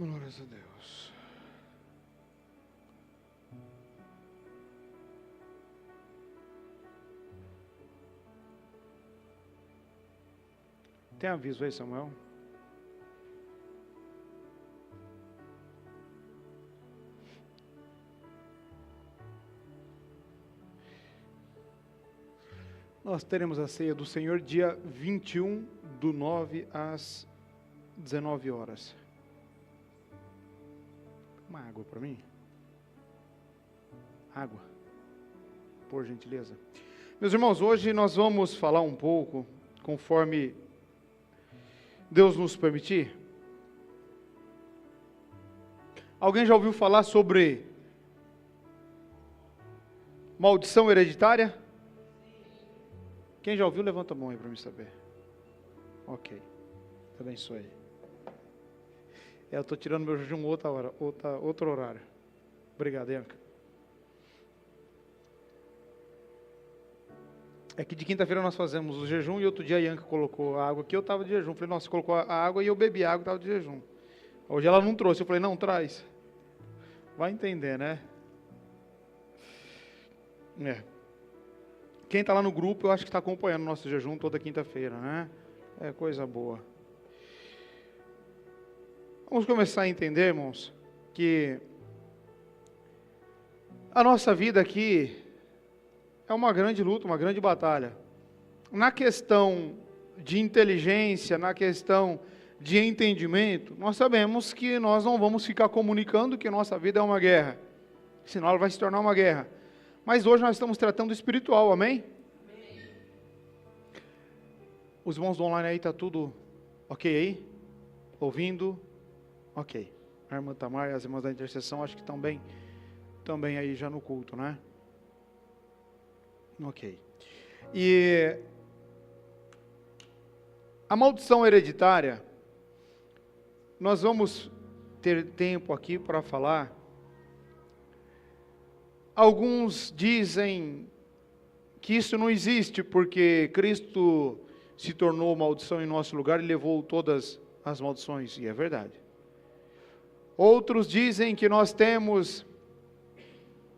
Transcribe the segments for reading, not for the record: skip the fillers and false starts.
Glórias a Deus. Tem aviso aí, Samuel? Nós teremos a ceia do Senhor dia 21 do 9 às 19 horas. Uma água para mim? Água, por gentileza. Meus irmãos, hoje nós vamos falar um pouco, conforme Deus nos permitir. Alguém já ouviu falar sobre maldição hereditária? Quem já ouviu, levanta a mão aí para mim saber. Ok, Deus abençoe. Eu estou tirando meu jejum outro horário. Obrigado, Ianca. É que de quinta-feira nós fazemos o jejum e outro dia a Ianca colocou a água aqui, eu estava de jejum. Falei, nossa, você colocou a água e eu bebi a água e estava de jejum. Hoje ela não trouxe, eu falei, não, traz. Vai entender, né? Quem está lá no grupo, eu acho que está acompanhando o nosso jejum toda quinta-feira, né? É coisa boa. Vamos começar a entender, irmãos, que a nossa vida aqui é uma grande luta, uma grande batalha. Na questão de inteligência, na questão de entendimento, nós sabemos que nós não vamos ficar comunicando que nossa vida é uma guerra, senão ela vai se tornar uma guerra. Mas hoje nós estamos tratando do espiritual, amém? Os irmãos do online aí, está tudo ok aí? Ouvindo? Ok. A irmã Tamar e as irmãs da intercessão acho que estão bem também aí já no culto, né? Ok. E a maldição hereditária, nós vamos ter tempo aqui para falar. Alguns dizem que isso não existe porque Cristo se tornou maldição em nosso lugar e levou todas as maldições, e é verdade. Outros dizem que nós temos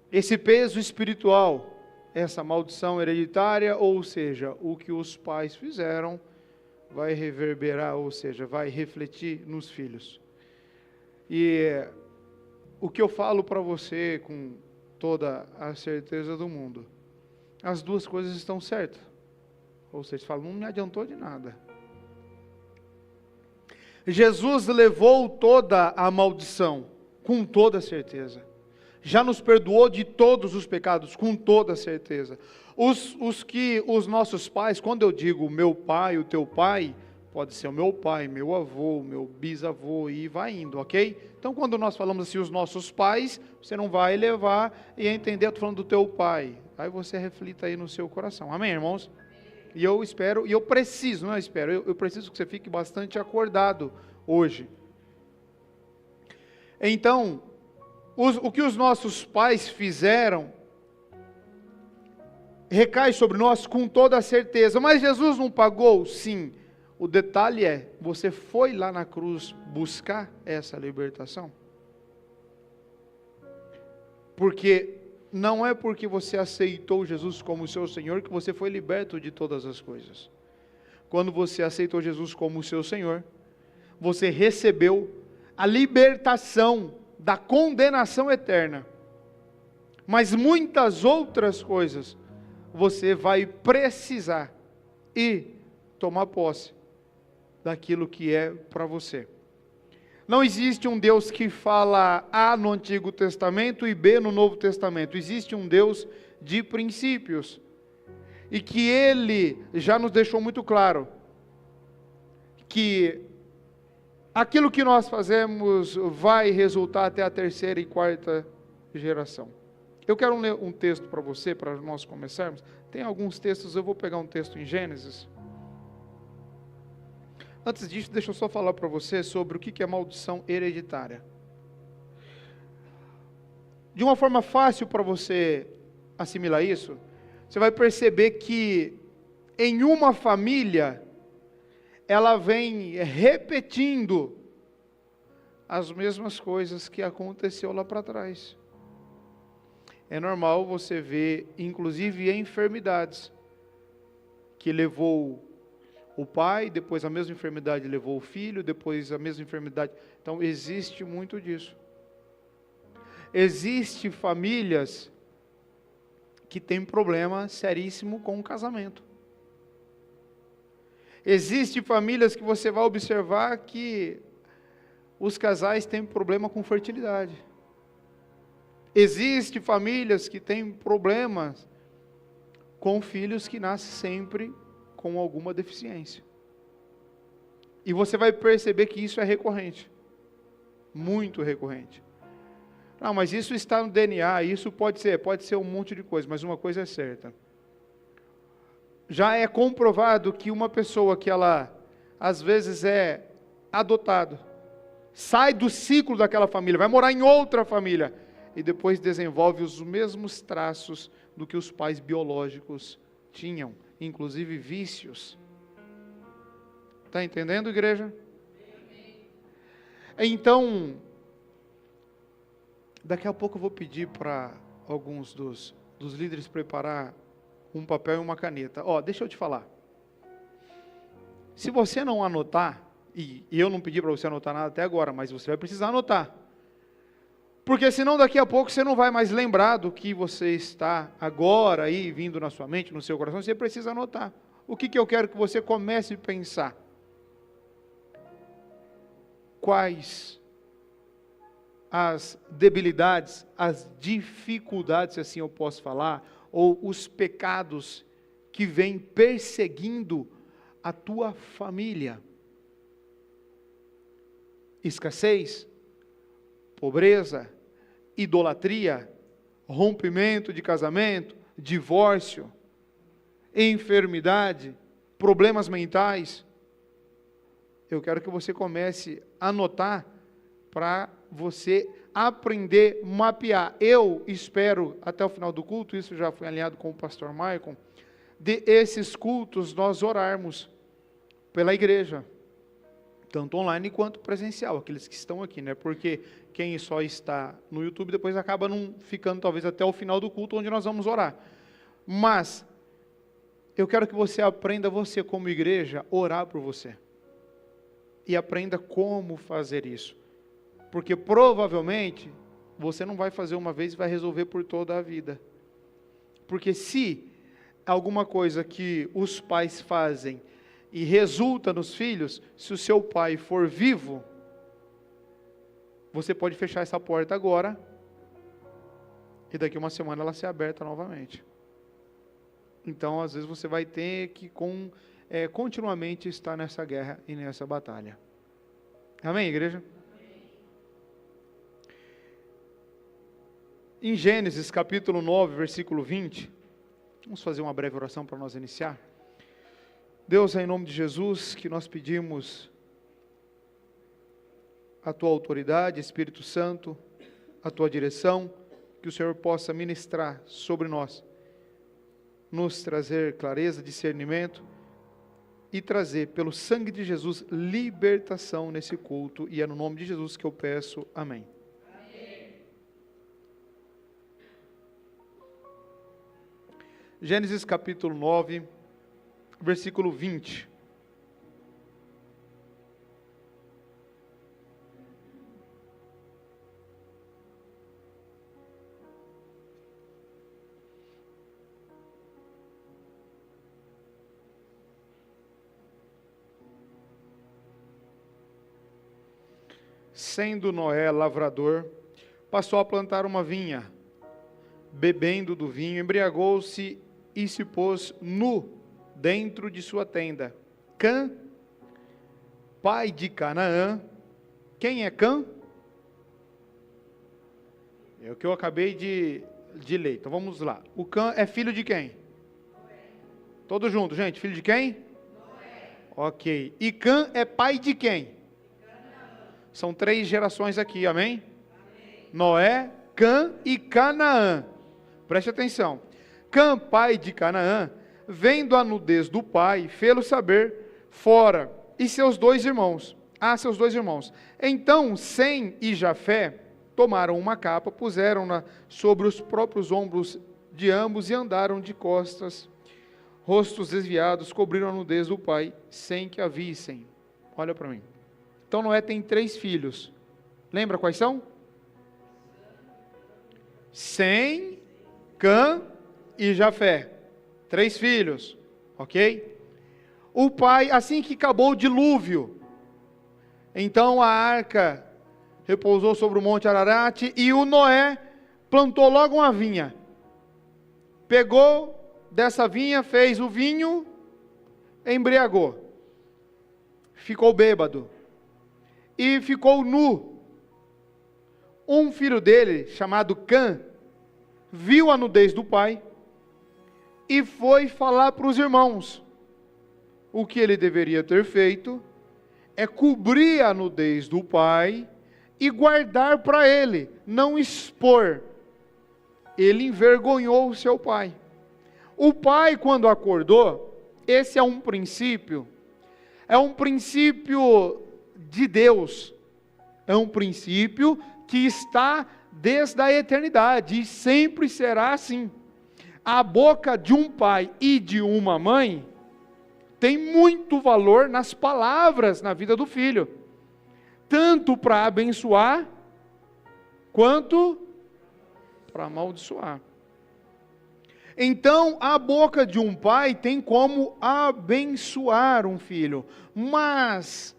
esse peso espiritual, essa maldição hereditária, ou seja, o que os pais fizeram vai reverberar, ou seja, vai refletir nos filhos. E o que eu falo para você com toda a certeza do mundo, as duas coisas estão certas. Ou seja, falam, não me adiantou de nada. Jesus levou toda a maldição, com toda certeza. Já nos perdoou de todos os pecados, com toda certeza. Os nossos pais, quando eu digo meu pai, o teu pai, pode ser o meu pai, meu avô, meu bisavô, e vai indo, ok? Então, quando nós falamos assim, os nossos pais, você não vai levar e entender, eu estou falando do teu pai. Aí você reflita aí no seu coração. Amém, irmãos? E eu espero, e eu preciso, não é espero, eu preciso que você fique bastante acordado hoje. Então, o que os nossos pais fizeram, recai sobre nós com toda a certeza. Mas Jesus não pagou? Sim. O detalhe é, você foi lá na cruz buscar essa libertação? Porque não é porque você aceitou Jesus como seu Senhor que você foi liberto de todas as coisas. Quando você aceitou Jesus como seu Senhor, você recebeu a libertação da condenação eterna. Mas muitas outras coisas você vai precisar e tomar posse daquilo que é para você. Não existe um Deus que fala A no Antigo Testamento e B no Novo Testamento. Existe um Deus de princípios. E que Ele já nos deixou muito claro que aquilo que nós fazemos vai resultar até a terceira e quarta geração. Eu quero ler um texto para você, para nós começarmos. Tem alguns textos, eu vou pegar um texto em Gênesis. Antes disso, deixa eu só falar para você sobre o que é maldição hereditária. De uma forma fácil para você assimilar isso, você vai perceber que em uma família, ela vem repetindo as mesmas coisas que aconteceu lá para trás. É normal você ver, inclusive, enfermidades que levou o pai, depois a mesma enfermidade levou o filho, depois a mesma enfermidade. Então, existe muito disso. Existem famílias que têm problema seríssimo com o casamento. Existem famílias que você vai observar que os casais têm problema com fertilidade. Existem famílias que têm problemas com filhos que nascem sempre com alguma deficiência. E você vai perceber que isso é recorrente. Muito recorrente. Não, mas isso está no DNA, isso pode ser um monte de coisa, mas uma coisa é certa. Já é comprovado que uma pessoa que ela, às vezes é adotado, sai do ciclo daquela família, vai morar em outra família, e depois desenvolve os mesmos traços do que os pais biológicos tinham, inclusive vícios. Está entendendo, igreja? Então, daqui a pouco eu vou pedir para alguns dos líderes preparar um papel e uma caneta. Deixa eu te falar. Se você não anotar, e eu não pedi para você anotar nada até agora, mas você vai precisar anotar. Porque senão daqui a pouco você não vai mais lembrar do que você está agora aí vindo na sua mente, no seu coração, você precisa anotar. O que eu quero que você comece a pensar? Quais as debilidades, as dificuldades, se assim eu posso falar, ou os pecados que vêm perseguindo a tua família? Escassez, pobreza, idolatria, rompimento de casamento, divórcio, enfermidade, problemas mentais. Eu quero que você comece a anotar para você aprender a mapear. Eu espero, até o final do culto, isso já foi alinhado com o pastor Maicon, de esses cultos nós orarmos pela igreja, tanto online quanto presencial, aqueles que estão aqui, né? Porque quem só está no YouTube depois acaba não ficando talvez até o final do culto, onde nós vamos orar. Mas eu quero que você aprenda, você como igreja, orar por você. E aprenda como fazer isso. Porque provavelmente você não vai fazer uma vez e vai resolver por toda a vida. Porque se alguma coisa que os pais fazem e resulta nos filhos, se o seu pai for vivo, você pode fechar essa porta agora e daqui uma semana ela ser aberta novamente. Então, às vezes você vai ter que continuamente estar nessa guerra e nessa batalha. Amém, igreja? Em Gênesis capítulo 9, versículo 20, vamos fazer uma breve oração para nós iniciar. Deus, é em nome de Jesus que nós pedimos a Tua autoridade, Espírito Santo, a Tua direção, que o Senhor possa ministrar sobre nós, nos trazer clareza, discernimento e trazer pelo sangue de Jesus libertação nesse culto, e é no nome de Jesus que eu peço, amém. Gênesis capítulo 9, versículo 20. Sendo Noé lavrador, passou a plantar uma vinha, bebendo do vinho, embriagou-se e se pôs nu dentro de sua tenda. Cã, pai de Canaã. Quem é Cã? É o que eu acabei de ler. Então vamos lá. O Cã é filho de quem? Noé. Todos juntos, gente. Filho de quem? Noé. Ok. E Cã é pai de quem? Canaã. São 3 gerações aqui, amém? Amém. Noé, Cã e Canaã. Preste atenção. Cã, pai de Canaã, vendo a nudez do pai, fê-lo saber fora, e seus 2 irmãos. a seus 2 irmãos. Então Sem e Jafé tomaram uma capa, puseram-na sobre os próprios ombros de ambos e andaram de costas, rostos desviados, cobriram a nudez do pai, sem que a vissem. Olha para mim. Então Noé tem 3 filhos. Lembra quais são? Sem, Cã e Jafé. 3 filhos, ok? O pai, assim que acabou o dilúvio, então a arca repousou sobre o monte Ararat e o Noé plantou logo uma vinha. Pegou dessa vinha, fez o vinho, embriagou. Ficou bêbado. E ficou nu. Um filho dele, chamado Cã, viu a nudez do pai e foi falar para os irmãos. O que ele deveria ter feito é cobrir a nudez do pai e guardar para ele, não expor. Ele envergonhou o seu pai. O pai, quando acordou, esse é um princípio de Deus, é um princípio que está desde a eternidade e sempre será assim. A boca de um pai e de uma mãe tem muito valor nas palavras na vida do filho, tanto para abençoar, quanto para amaldiçoar. Então, a boca de um pai tem como abençoar um filho, mas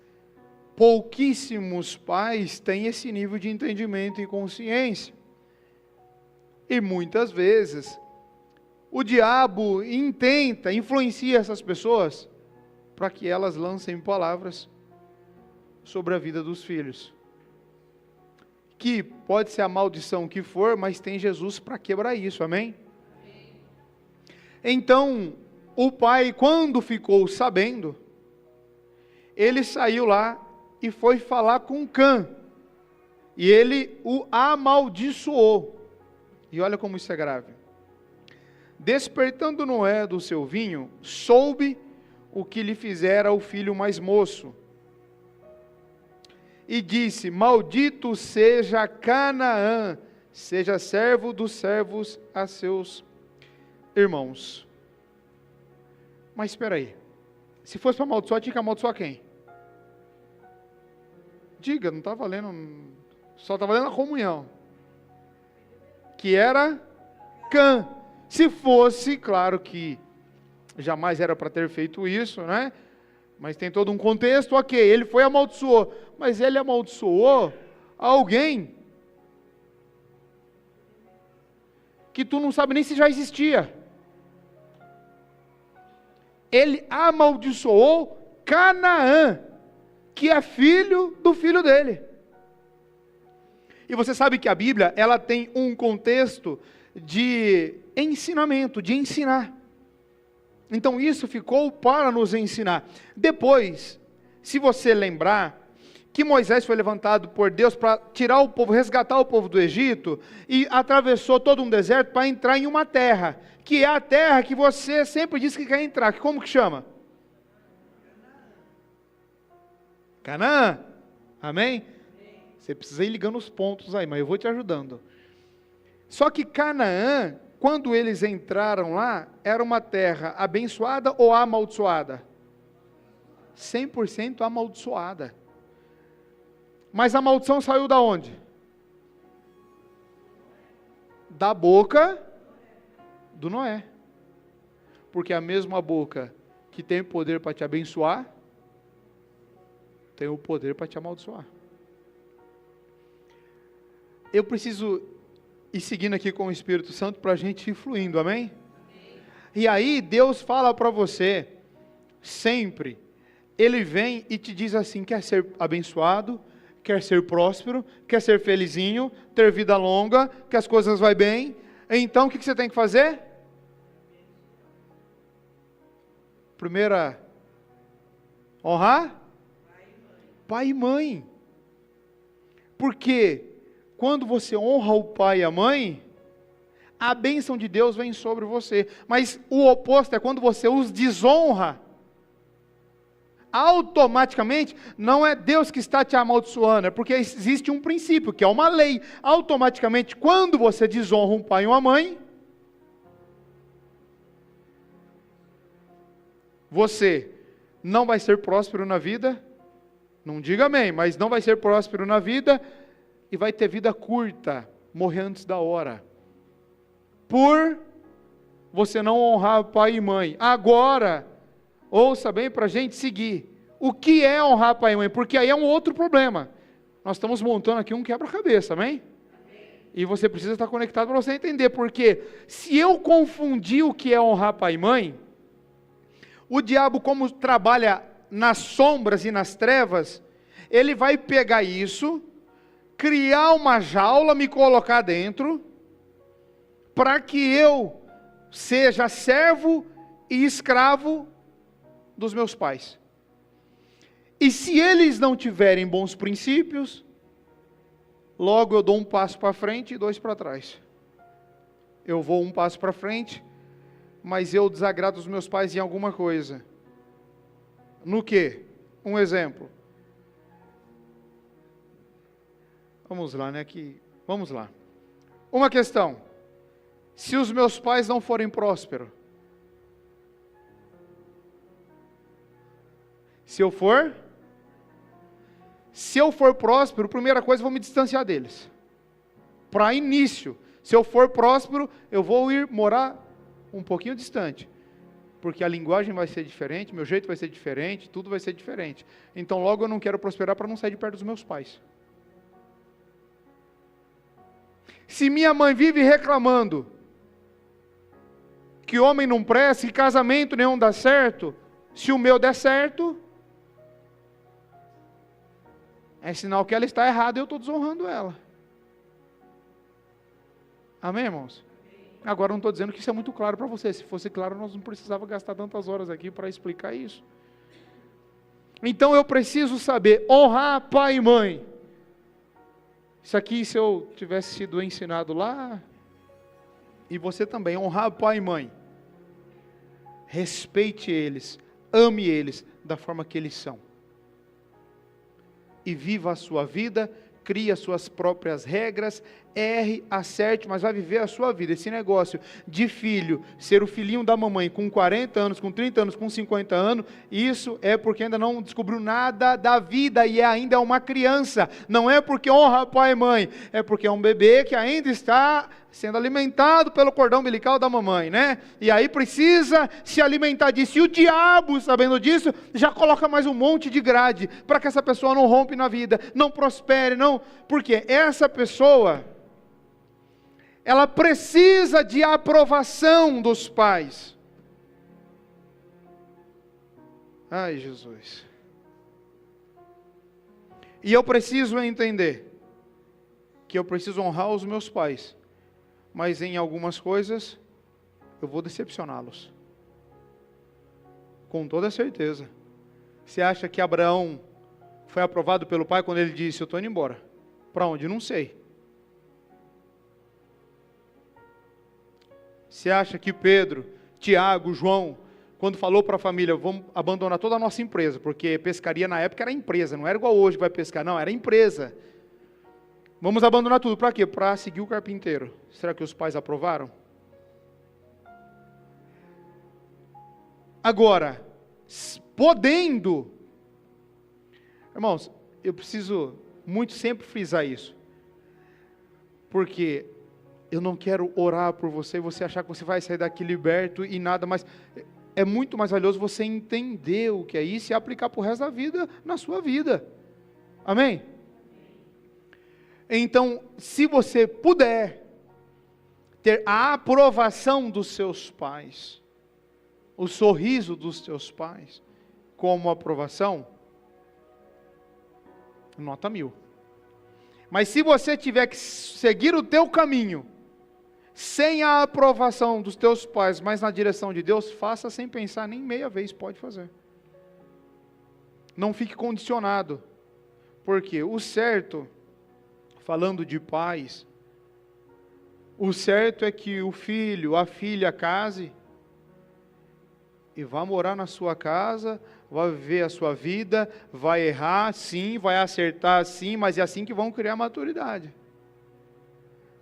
pouquíssimos pais têm esse nível de entendimento e consciência. E muitas vezes, o diabo influencia essas pessoas para que elas lancem palavras sobre a vida dos filhos. Que pode ser a maldição que for, mas tem Jesus para quebrar isso, amém? Então, o pai, quando ficou sabendo, ele saiu lá e foi falar com Cã. E ele o amaldiçoou. E olha como isso é grave. Despertando Noé do seu vinho, soube o que lhe fizera o filho mais moço. E disse: maldito seja Canaã, seja servo dos servos a seus irmãos. Mas espera aí, se fosse para amaldiçoar, tinha que amaldiçoar quem? Diga, não está valendo, só está valendo a comunhão, que era Cã. Se fosse, claro que jamais era para ter feito isso, né? Mas tem todo um contexto, ok, ele foi amaldiçoou, mas ele amaldiçoou alguém que tu não sabe nem se já existia. Ele amaldiçoou Canaã, que é filho do filho dele. E você sabe que a Bíblia, ela tem um contexto de ensinamento, de ensinar. Então isso ficou para nos ensinar. Depois, se você lembrar, que Moisés foi levantado por Deus para tirar o povo, resgatar o povo do Egito, e atravessou todo um deserto para entrar em uma terra, que é a terra que você sempre diz que quer entrar, que como que chama? Canaã, amém? Você precisa ir ligando os pontos aí, mas eu vou te ajudando. Só que Canaã, quando eles entraram lá, era uma terra abençoada ou amaldiçoada? 100% amaldiçoada. Mas a maldição saiu da onde? Da boca do Noé. Porque a mesma boca que tem poder para te abençoar, tem o poder para te amaldiçoar. Eu preciso ir seguindo aqui com o Espírito Santo para a gente ir fluindo, amém? E aí Deus fala para você, sempre, Ele vem e te diz assim, quer ser abençoado, quer ser próspero, quer ser felizinho, ter vida longa, que as coisas vão bem, então o que você tem que fazer? Primeira, honrar? Pai e mãe. Porque quando você honra o pai e a mãe, a bênção de Deus vem sobre você. Mas o oposto é quando você os desonra, automaticamente, não é Deus que está te amaldiçoando, é porque existe um princípio, que é uma lei. Automaticamente, quando você desonra um pai e uma mãe, você não vai ser próspero na vida, não diga amém, mas não vai ser próspero na vida, e vai ter vida curta, morrer antes da hora, por você não honrar pai e mãe. Agora, ouça bem para a gente seguir, o que é honrar pai e mãe? Porque aí é um outro problema, nós estamos montando aqui um quebra-cabeça, amém? E você precisa estar conectado para você entender, porque se eu confundir o que é honrar pai e mãe, o diabo, como trabalha nas sombras e nas trevas, ele vai pegar isso, criar uma jaula, me colocar dentro, para que eu seja servo e escravo dos meus pais. E se eles não tiverem bons princípios, logo eu dou um passo para frente e dois para trás. Eu vou um passo para frente, mas eu desagrado os meus pais em alguma coisa. No quê? Um exemplo. Vamos lá, né? Vamos lá. Uma questão. Se os meus pais não forem prósperos, se eu for próspero, primeira coisa, eu vou me distanciar deles. Para início, se eu for próspero, eu vou ir morar um pouquinho distante, porque a linguagem vai ser diferente, meu jeito vai ser diferente, tudo vai ser diferente. Então logo eu não quero prosperar para não sair de perto dos meus pais. Se minha mãe vive reclamando que homem não presta, que casamento nenhum dá certo, se o meu der certo, é sinal que ela está errada e eu estou desonrando ela. Amém, irmãos? Agora não estou dizendo que isso é muito claro para você. Se fosse claro, nós não precisávamos gastar tantas horas aqui para explicar isso. Então eu preciso saber honrar pai e mãe. Isso aqui, se eu tivesse sido ensinado lá, e você também, honrar pai e mãe. Respeite eles, ame eles da forma que eles são. E viva a sua vida, crie as suas próprias regras, erre, acerte, mas vai viver a sua vida. Esse negócio de filho, ser o filhinho da mamãe com 40 anos, com 30 anos, com 50 anos, isso é porque ainda não descobriu nada da vida e ainda é uma criança. Não é porque honra pai e mãe, é porque é um bebê que ainda está sendo alimentado pelo cordão umbilical da mamãe, né? E aí precisa se alimentar disso. E o diabo, sabendo disso, já coloca mais um monte de grade, para que essa pessoa não rompe na vida, não prospere, não. Porque essa pessoa, ela precisa de aprovação dos pais. Ai, Jesus. E eu preciso entender que eu preciso honrar os meus pais, mas em algumas coisas eu vou decepcioná-los. Com toda certeza. Você acha que Abraão foi aprovado pelo pai quando ele disse: eu estou indo embora? Para onde? Não sei. Você acha que Pedro, Tiago, João, quando falou para a família: vamos abandonar toda a nossa empresa, porque pescaria na época era empresa, não era igual hoje que vai pescar, não, era empresa. Vamos abandonar tudo, para quê? Para seguir o carpinteiro. Será que os pais aprovaram? Agora, podendo, irmãos, eu preciso muito sempre frisar isso, porque eu não quero orar por você e você achar que você vai sair daqui liberto e nada mais. É muito mais valioso você entender o que é isso e aplicar para o resto da vida, na sua vida. Amém? Então, se você puder ter a aprovação dos seus pais, o sorriso dos seus pais, como aprovação, nota 1000. Mas se você tiver que seguir o teu caminho, sem a aprovação dos teus pais, mas na direção de Deus, faça sem pensar nem meia vez, pode fazer. Não fique condicionado, porque o certo, falando de pais, o certo é que o filho, a filha case, e vai morar na sua casa, vai viver a sua vida, vai errar sim, vai acertar sim, mas é assim que vão criar maturidade.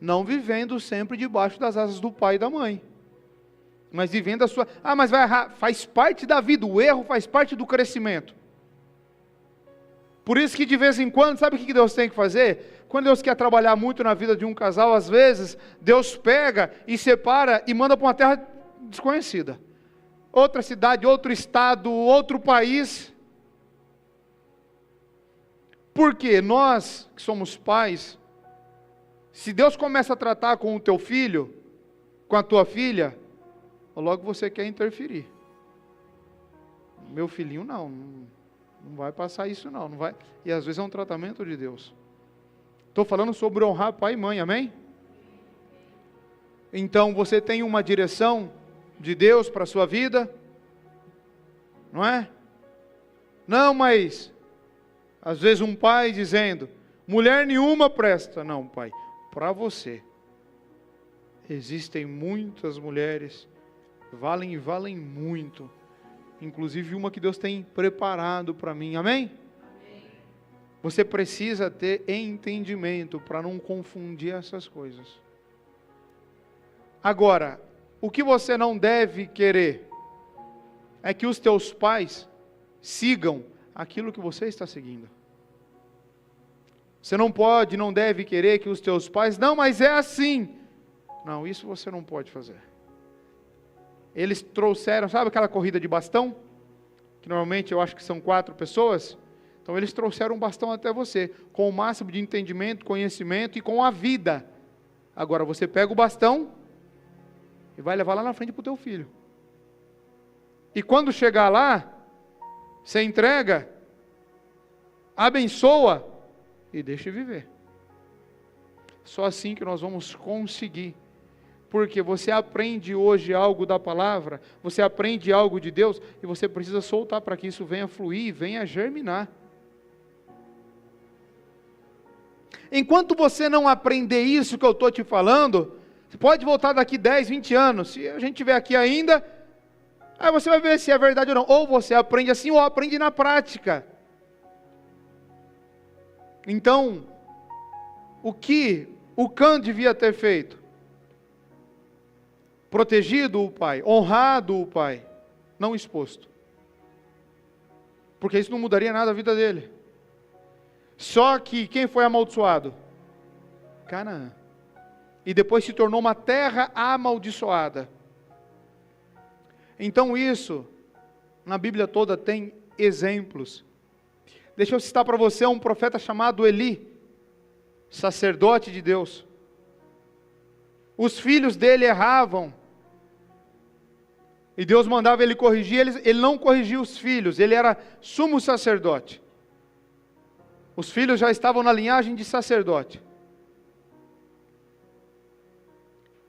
Não vivendo sempre debaixo das asas do pai e da mãe, mas vivendo a sua... mas vai errar, faz parte da vida, o erro faz parte do crescimento. Por isso que de vez em quando, sabe o que Deus tem que fazer? Quando Deus quer trabalhar muito na vida de um casal, às vezes, Deus pega e separa e manda para uma terra desconhecida. Outra cidade, outro estado, outro país. Porque nós, que somos pais, se Deus começa a tratar com o teu filho, com a tua filha, logo você quer interferir. Meu filhinho não vai passar isso não vai. E às vezes é um tratamento de Deus. Estou falando sobre honrar pai e mãe, amém? Então você tem uma direção de Deus para a sua vida, não é? Não, mas às vezes um pai dizendo, mulher nenhuma presta. Não, pai, para você existem muitas mulheres, valem muito, inclusive uma que Deus tem preparado para mim, amém? Você precisa ter entendimento para não confundir essas coisas. Agora, o que você não deve querer é que os teus pais sigam aquilo que você está seguindo. Você não deve querer que os teus pais, não, mas é assim. Não, isso você não pode fazer. Eles trouxeram, sabe aquela corrida de bastão? Que normalmente eu acho que são 4 pessoas. Então eles trouxeram um bastão até você, com o máximo de entendimento, conhecimento e com a vida. Agora você pega o bastão e vai levar lá na frente para o teu filho. E quando chegar lá, você entrega, abençoa e deixa viver. Só assim que nós vamos conseguir. Porque você aprende hoje algo da palavra, você aprende algo de Deus, e você precisa soltar para que isso venha fluir, venha germinar. Enquanto você não aprender isso que eu estou te falando, você pode voltar daqui 10, 20 anos, se a gente estiver aqui ainda, aí você vai ver se é verdade ou não. Ou você aprende assim, ou aprende na prática. Então, o que o Cã devia ter feito? Protegido o pai, honrado o pai, não exposto. Porque isso não mudaria nada a vida dele. Só que quem foi amaldiçoado? Canaã. E depois se tornou uma terra amaldiçoada. Então isso, na Bíblia toda tem exemplos. Deixa eu citar para você um profeta chamado Eli, sacerdote de Deus. Os filhos dele erravam. E Deus mandava ele corrigir, ele não corrigia os filhos, ele era sumo sacerdote. Os filhos já estavam na linhagem de sacerdote.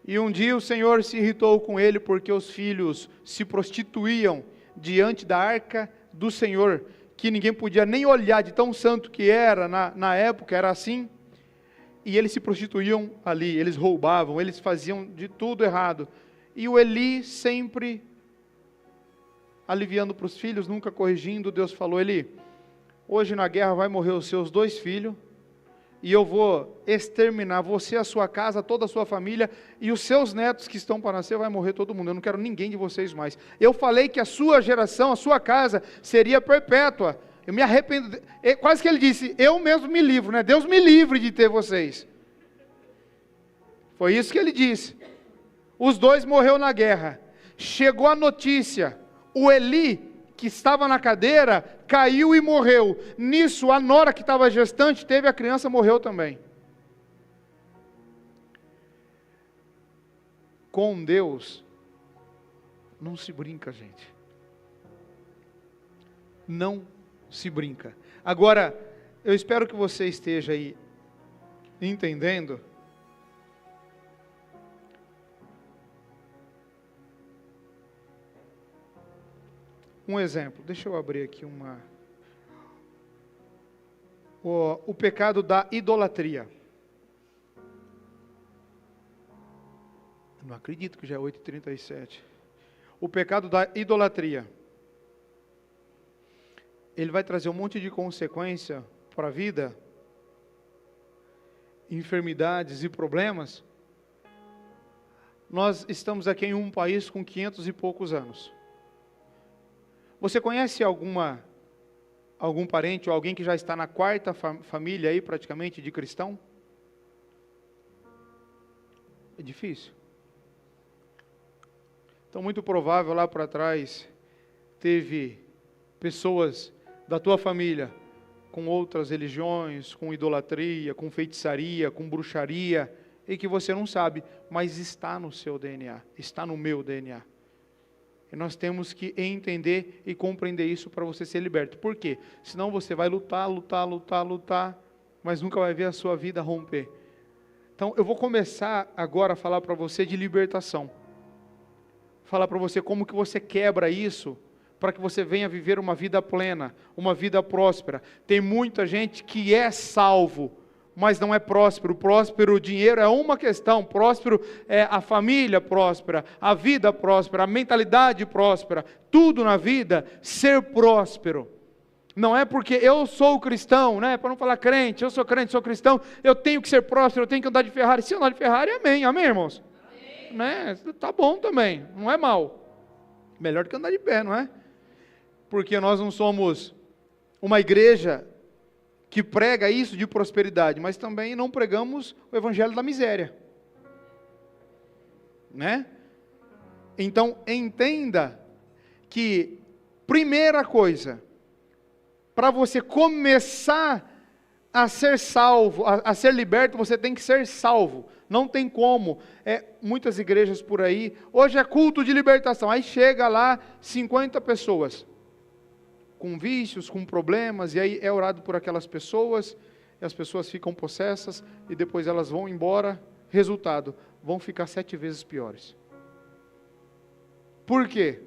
E um dia o Senhor se irritou com ele, porque os filhos se prostituíam diante da arca do Senhor, que ninguém podia nem olhar de tão santo que era, na época era assim. E eles se prostituíam ali, eles roubavam, eles faziam de tudo errado. E o Eli sempre aliviando para os filhos, nunca corrigindo. Deus falou: Eli, hoje na guerra vai morrer os seus 2 filhos, e eu vou exterminar você, a sua casa, toda a sua família, e os seus netos que estão para nascer, vai morrer todo mundo, eu não quero ninguém de vocês mais. Eu falei que a sua geração, a sua casa, seria perpétua. Eu me arrependo, quase que ele disse, eu mesmo me livro, né? Deus me livre de ter vocês. Foi isso que ele disse. Os 2 morreram na guerra. Chegou a notícia, o Eli, que estava na cadeira, caiu e morreu. Nisso, a nora que estava gestante, teve a criança, morreu também. Com Deus, não se brinca, gente. Não se brinca. Agora, eu espero que você esteja aí entendendo. Um exemplo, deixa eu abrir aqui o pecado da idolatria. Eu não acredito que já é 8h37. o pecado da idolatria, ele vai trazer um monte de consequência para a vida, enfermidades e problemas. Nós estamos aqui em um país com 500 e poucos anos. Você conhece algum parente ou alguém que já está na quarta família aí praticamente de cristão? É difícil. Então, muito provável lá para trás teve pessoas da tua família com outras religiões, com idolatria, com feitiçaria, com bruxaria, e que você não sabe, mas está no seu DNA, está no meu DNA. E nós temos que entender e compreender isso para você ser liberto. Por quê? Senão você vai lutar, mas nunca vai ver a sua vida romper. Então, eu vou começar agora a falar para você de libertação. Falar para você como que você quebra isso, para que você venha viver uma vida plena, uma vida próspera. Tem muita gente que é salvo, mas não é próspero. Próspero, o dinheiro é uma questão, próspero é a família próspera, a vida próspera, a mentalidade próspera, tudo na vida, ser próspero. Não é porque eu sou cristão, né? Para não falar crente, eu sou crente, sou cristão, eu tenho que ser próspero, eu tenho que andar de Ferrari. Se eu andar de Ferrari, amém, amém, irmãos? Amém. Né? Tá bom também, não é mal. Melhor do que andar de pé, não é? Porque nós não somos uma igreja que prega isso de prosperidade, mas também não pregamos o evangelho da miséria, né? Então, entenda que, primeira coisa, para você começar a ser salvo, a ser liberto, você tem que ser salvo. Não tem como. Muitas igrejas por aí, hoje é culto de libertação, aí chega lá 50 pessoas, com vícios, com problemas, e aí é orado por aquelas pessoas, e as pessoas ficam possessas, e depois elas vão embora, resultado, vão ficar 7 vezes piores. Por quê?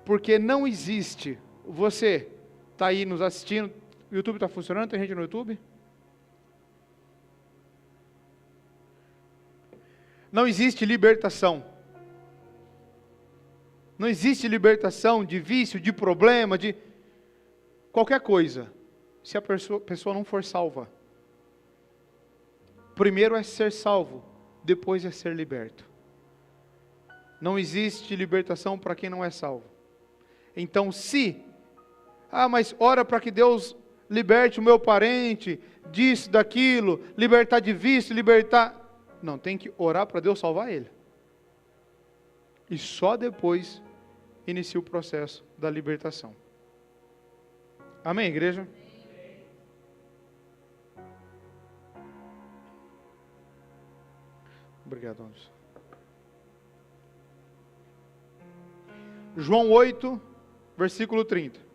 Porque não existe, você está aí nos assistindo, o YouTube está funcionando, tem gente no YouTube? Não existe libertação. Não existe libertação de vício, de problema, de qualquer coisa, se a pessoa não for salva. Primeiro é ser salvo, depois é ser liberto. Não existe libertação para quem não é salvo. Então, mas ora para que Deus liberte o meu parente, disso, daquilo, libertar de vício, libertar... Não, tem que orar para Deus salvar ele. E só depois inicia o processo da libertação. Amém, igreja? Obrigado, Anderson. João 8, versículo 30.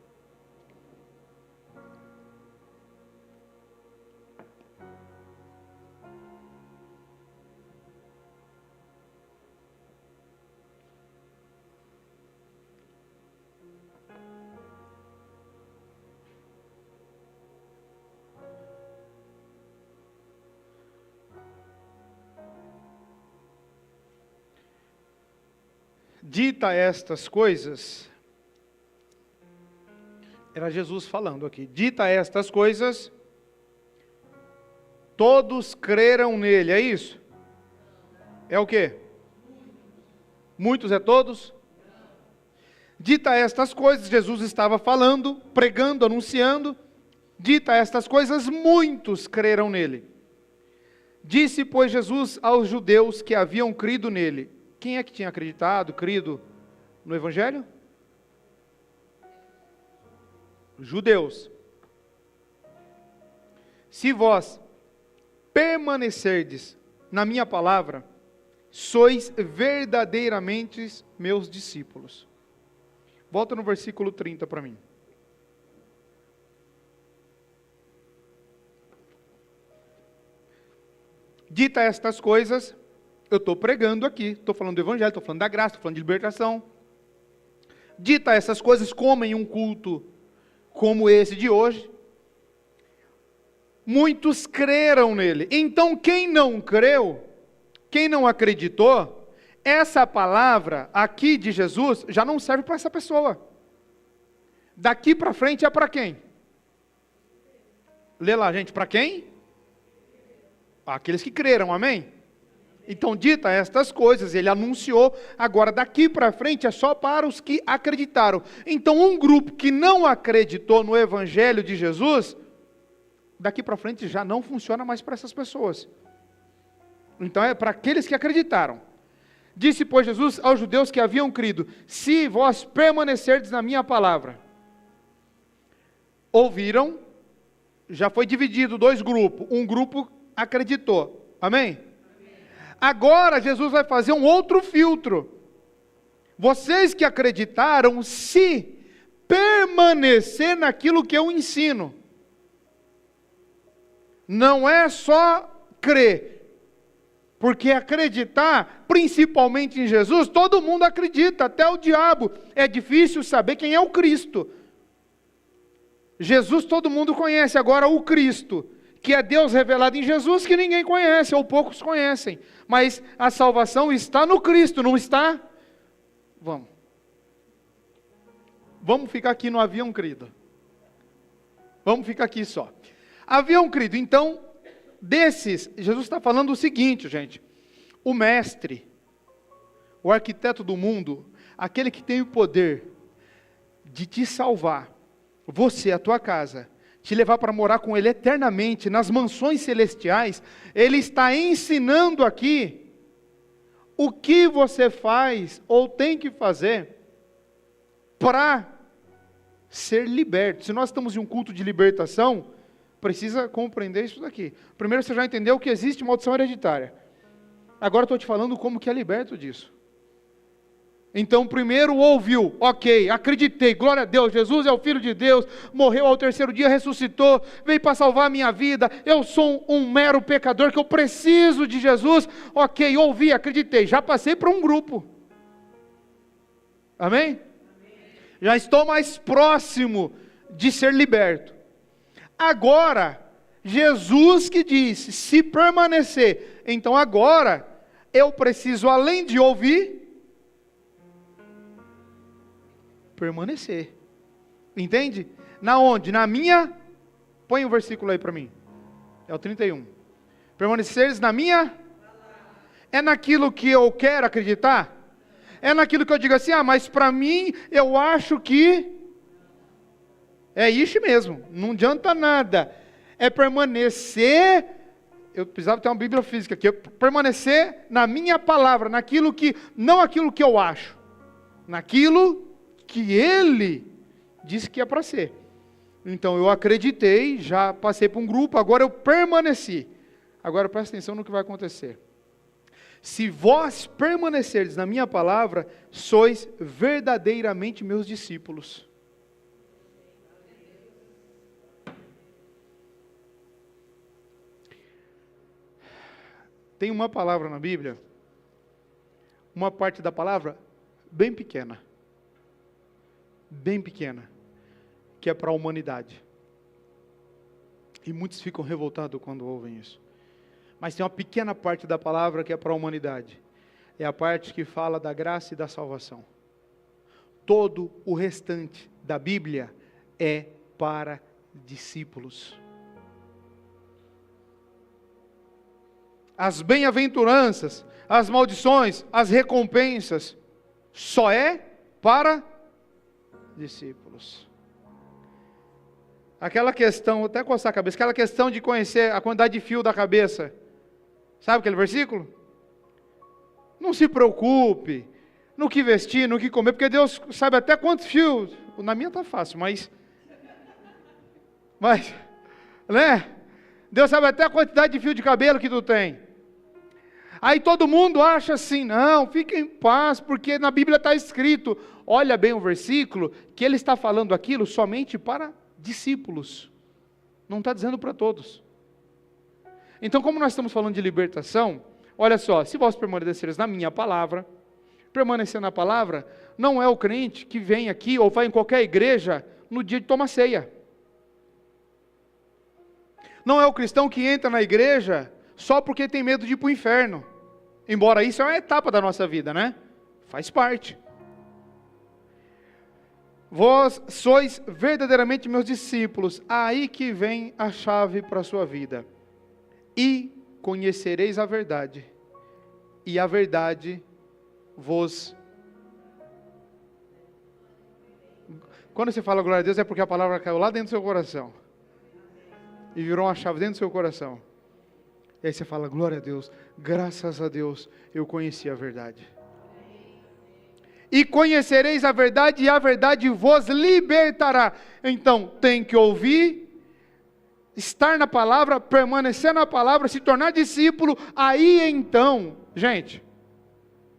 Dita estas coisas, era Jesus falando aqui, dita estas coisas, todos creram nele, é isso? É o quê? Muitos é todos? Dita estas coisas, Jesus estava falando, pregando, anunciando, dita estas coisas, muitos creram nele. Disse, pois, Jesus aos judeus que haviam crido nele. Quem é que tinha acreditado, crido no Evangelho? Judeus. Se vós permanecerdes na minha palavra, sois verdadeiramente meus discípulos. Volta no versículo 30 para mim. Dita estas coisas, eu estou pregando aqui, estou falando do Evangelho, estou falando da graça, estou falando de libertação. Dita essas coisas, como em um culto como esse de hoje, muitos creram nele. Então quem não creu, quem não acreditou, essa palavra aqui de Jesus já não serve para essa pessoa. Daqui para frente é para quem? Lê lá, gente, para quem? Aqueles que creram, amém? Então, dita estas coisas, ele anunciou, agora daqui para frente é só para os que acreditaram. Então, um grupo que não acreditou no Evangelho de Jesus, daqui para frente já não funciona mais para essas pessoas. Então, é para aqueles que acreditaram. Disse, pois, Jesus aos judeus que haviam crido: se vós permanecerdes na minha palavra. Ouviram, já foi dividido dois grupos, um grupo acreditou, amém? Agora Jesus vai fazer um outro filtro. Vocês que acreditaram, se permanecer naquilo que eu ensino. Não é só crer, porque acreditar, principalmente em Jesus, todo mundo acredita, até o diabo. É difícil saber quem é o Cristo. Jesus todo mundo conhece, agora o Cristo, que é Deus revelado em Jesus, que ninguém conhece, ou poucos conhecem. Mas a salvação está no Cristo, não está? Vamos ficar aqui no avião, querido. Vamos ficar aqui só. Avião, querido, então, desses, Jesus está falando o seguinte, gente. O mestre, o arquiteto do mundo, aquele que tem o poder de te salvar, você, a tua casa, te levar para morar com Ele eternamente, nas mansões celestiais, Ele está ensinando aqui o que você faz ou tem que fazer para ser liberto. Se nós estamos em um culto de libertação, precisa compreender isso daqui. Primeiro você já entendeu que existe maldição hereditária. Agora estou te falando como que é liberto disso. Então, primeiro ouviu, ok, acreditei, glória a Deus, Jesus é o Filho de Deus, morreu ao terceiro dia, ressuscitou, veio para salvar a minha vida, eu sou um mero pecador que eu preciso de Jesus, ok, ouvi, acreditei, já passei para um grupo, amém? Já estou mais próximo de ser liberto. Agora, Jesus que disse, se permanecer, então agora, eu preciso além de ouvir, permanecer, entende? Na onde? Na minha, põe o versículo aí para mim, é o 31, permaneceres na minha, é naquilo que eu quero acreditar, é naquilo que eu digo assim, mas para mim, eu acho que, é isso mesmo, não adianta nada, é permanecer, eu precisava ter uma Bíblia física aqui, permanecer na minha palavra, naquilo que, não aquilo que eu acho, naquilo que Ele disse que é para ser. Então eu acreditei, já passei para um grupo, agora eu permaneci. Agora presta atenção no que vai acontecer. Se vós permanecerdes na minha palavra, sois verdadeiramente meus discípulos. Tem uma palavra na Bíblia, uma parte da palavra bem pequena, que é para a humanidade. E muitos ficam revoltados quando ouvem isso. Mas tem uma pequena parte da palavra que é para a humanidade. É a parte que fala da graça e da salvação. Todo o restante da Bíblia é para discípulos. As bem-aventuranças, as maldições, as recompensas, só é para discípulos. Aquela questão, vou até coçar a cabeça, aquela questão de conhecer a quantidade de fio da cabeça. Sabe aquele versículo? Não se preocupe no que vestir, no que comer, porque Deus sabe até quantos fios. Na minha está fácil, mas, né? Deus sabe até a quantidade de fio de cabelo que tu tem. Aí todo mundo acha assim, não, fique em paz, porque na Bíblia está escrito, olha bem o versículo, que ele está falando aquilo somente para discípulos, não está dizendo para todos. Então, como nós estamos falando de libertação, olha só, se vós permaneceres na minha palavra, permanecer na palavra, não é o crente que vem aqui, ou vai em qualquer igreja, no dia de tomar ceia. Não é o cristão que entra na igreja, só porque tem medo de ir para o inferno. Embora isso é uma etapa da nossa vida, né? Faz parte. Vós sois verdadeiramente meus discípulos, aí que vem a chave para a sua vida. E conhecereis a verdade, e a verdade vos... Quando você fala glória a Deus, é porque a palavra caiu lá dentro do seu coração, e virou uma chave dentro do seu coração. E aí você fala, glória a Deus, graças a Deus, eu conheci a verdade. E conhecereis a verdade, e a verdade vos libertará. Então, tem que ouvir, estar na palavra, permanecer na palavra, se tornar discípulo. Aí então, gente,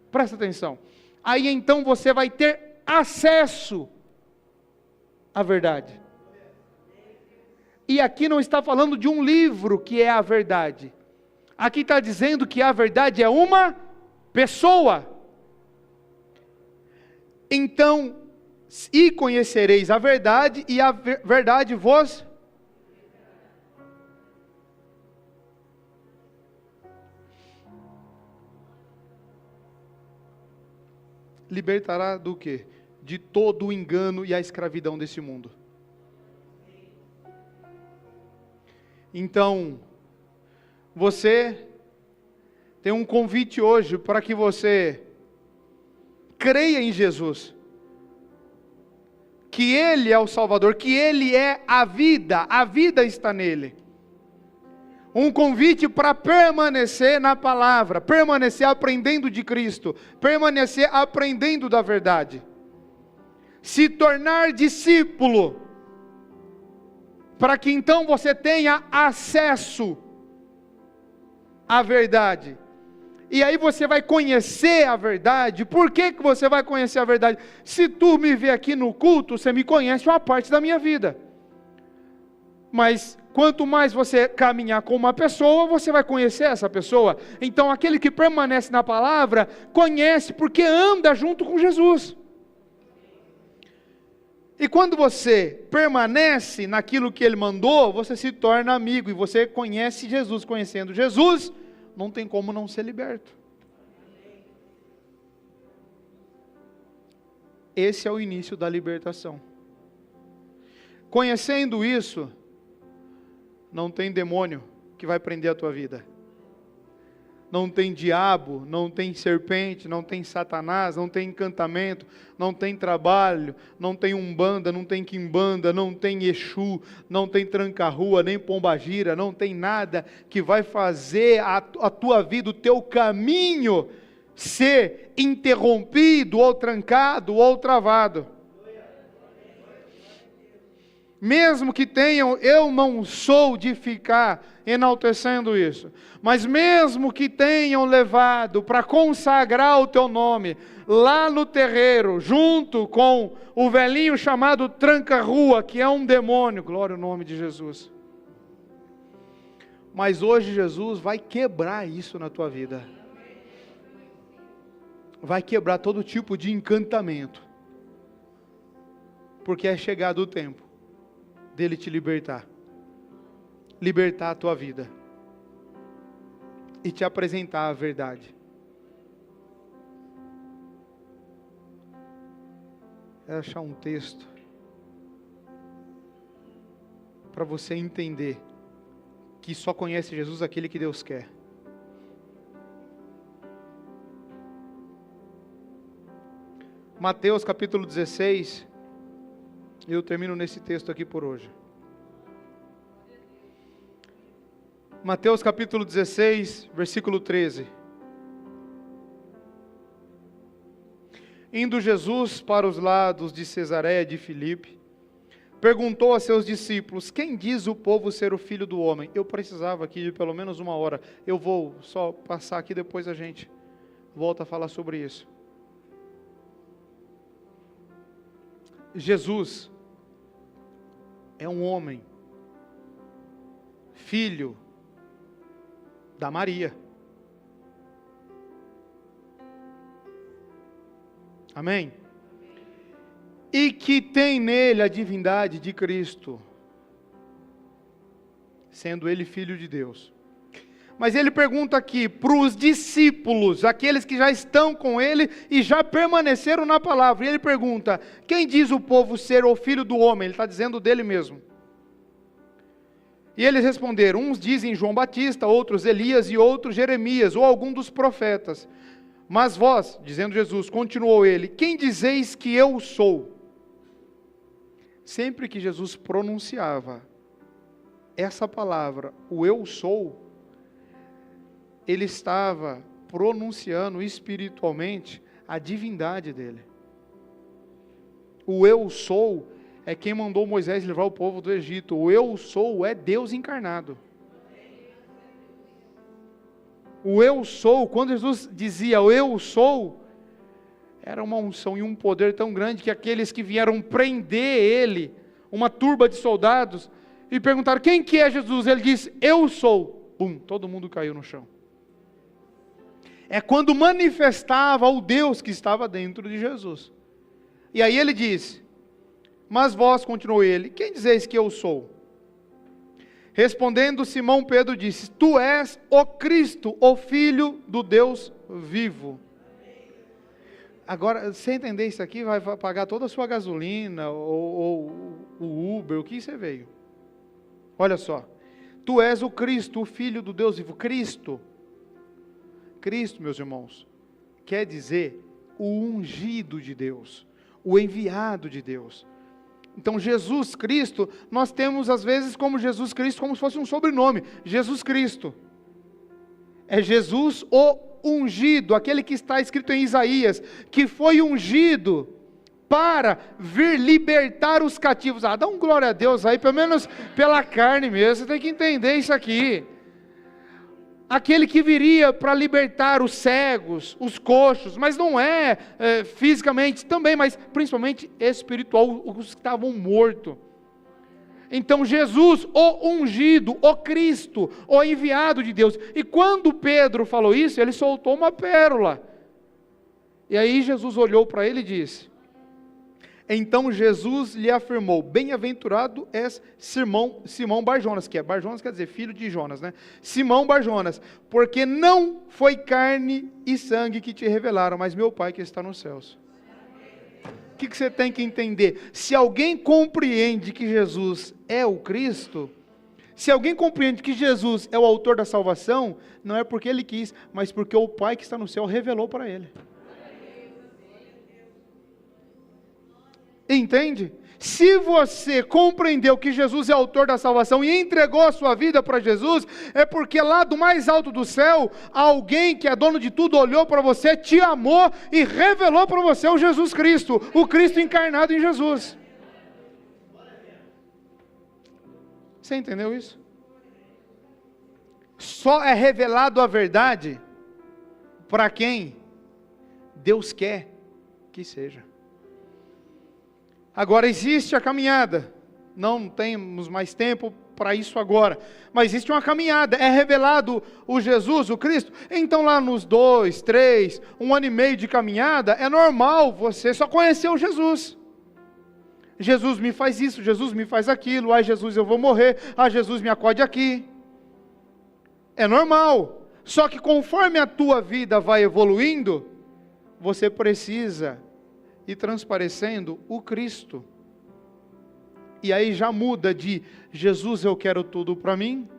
presta atenção. Aí então você vai ter acesso à verdade. E aqui não está falando de um livro que é a verdade. Aqui está dizendo que a verdade é uma pessoa. Então, e conhecereis a verdade, e a verdade vos... libertará do quê? De todo o engano e a escravidão desse mundo. Então, você tem um convite hoje para que você creia em Jesus, que Ele é o Salvador, que Ele é a vida está nele. Um convite para permanecer na palavra, permanecer aprendendo de Cristo, permanecer aprendendo da verdade, se tornar discípulo, para que então você tenha acesso à verdade. E aí você vai conhecer a verdade. Por que você vai conhecer a verdade? Se tu me vê aqui no culto, você me conhece uma parte da minha vida. Mas quanto mais você caminhar com uma pessoa, você vai conhecer essa pessoa. Então aquele que permanece na palavra, conhece porque anda junto com Jesus. E quando você permanece naquilo que Ele mandou, você se torna amigo. E você conhece Jesus. Conhecendo Jesus, não tem como não ser liberto. Esse é o início da libertação. Conhecendo isso, não tem demônio que vai prender a tua vida. Não tem diabo, não tem serpente, não tem Satanás, não tem encantamento, não tem trabalho, não tem umbanda, não tem quimbanda, não tem Exu, não tem tranca-rua, nem pombagira, não tem nada que vai fazer a tua vida, o teu caminho ser interrompido, ou trancado, ou travado. Mesmo que tenham, eu não sou de ficar enaltecendo isso, mas mesmo que tenham levado para consagrar o teu nome, lá no terreiro, junto com o velhinho chamado tranca-rua, que é um demônio, glória ao nome de Jesus. Mas hoje Jesus vai quebrar isso na tua vida. Vai quebrar todo tipo de encantamento. Porque é chegado o tempo dele te libertar. Libertar a tua vida. E te apresentar a verdade. Quero achar um texto para você entender que só conhece Jesus aquele que Deus quer. Mateus capítulo 16, eu termino nesse texto aqui por hoje. Mateus capítulo 16, versículo 13. Indo Jesus para os lados de Cesareia de Filipe, perguntou a seus discípulos: quem diz o povo ser o Filho do Homem? Eu precisava aqui de pelo menos uma hora. Eu vou só passar aqui, depois a gente volta a falar sobre isso. Jesus é um homem, filho da Maria. Amém? E que tem nele a divindade de Cristo, sendo ele filho de Deus. Mas ele pergunta aqui para os discípulos, aqueles que já estão com ele e já permaneceram na palavra. E ele pergunta: quem diz o povo ser o filho do homem? Ele está dizendo dele mesmo. E eles responderam: uns dizem João Batista, outros Elias e outros Jeremias, ou algum dos profetas. Mas vós, dizendo Jesus, continuou ele, quem dizeis que eu sou? Sempre que Jesus pronunciava essa palavra, o eu sou, ele estava pronunciando espiritualmente a divindade dele. O eu sou é quem mandou Moisés levar o povo do Egito. O eu sou é Deus encarnado. O eu sou, quando Jesus dizia o eu sou, era uma unção e um poder tão grande que aqueles que vieram prender ele, uma turba de soldados, e perguntaram: quem que é Jesus? Ele disse: eu sou. Pum, todo mundo caiu no chão. É quando manifestava o Deus que estava dentro de Jesus. E aí ele diz: mas vós, continuou ele, quem dizeis que eu sou? Respondendo Simão Pedro disse: tu és o Cristo, o Filho do Deus vivo. Agora, você entender isso aqui, vai pagar toda a sua gasolina, ou o Uber, o que você veio. Olha só, tu és o Cristo, o Filho do Deus vivo. Cristo, meus irmãos, quer dizer o ungido de Deus, o enviado de Deus. Então Jesus Cristo, nós temos às vezes como Jesus Cristo, como se fosse um sobrenome, Jesus Cristo. É Jesus o ungido, aquele que está escrito em Isaías, que foi ungido para vir libertar os cativos. Dá um glória a Deus aí, pelo menos pela carne mesmo, você tem que entender isso aqui. Aquele que viria para libertar os cegos, os coxos, mas não fisicamente também, mas principalmente espiritual, os que estavam mortos. Então Jesus, o ungido, o Cristo, o enviado de Deus. E quando Pedro falou isso, ele soltou uma pérola. E aí Jesus olhou para ele e disse: então Jesus lhe afirmou: bem-aventurado és Simão Barjonas, que é Barjonas quer dizer filho de Jonas, né? Simão Barjonas, porque não foi carne e sangue que te revelaram, mas meu Pai que está nos céus. O que você tem que entender? Se alguém compreende que Jesus é o Cristo, se alguém compreende que Jesus é o autor da salvação, não é porque ele quis, mas porque o Pai que está no céu revelou para ele. Entende? Se você compreendeu que Jesus é autor da salvação e entregou a sua vida para Jesus, é porque lá do mais alto do céu, alguém que é dono de tudo olhou para você, te amou e revelou para você o Jesus Cristo, o Cristo encarnado em Jesus. Você entendeu isso? Só é revelado a verdade para quem Deus quer que seja. Agora existe a caminhada, não temos mais tempo para isso agora, mas existe uma caminhada, é revelado o Jesus, o Cristo, então lá nos 2, 3, 1 ano e meio de caminhada, é normal você só conhecer o Jesus. Jesus me faz isso, Jesus me faz aquilo, ai Jesus eu vou morrer, ai Jesus me acode aqui. É normal, só que conforme a tua vida vai evoluindo, você precisa e transparecendo o Cristo. E aí já muda de Jesus eu quero tudo para mim,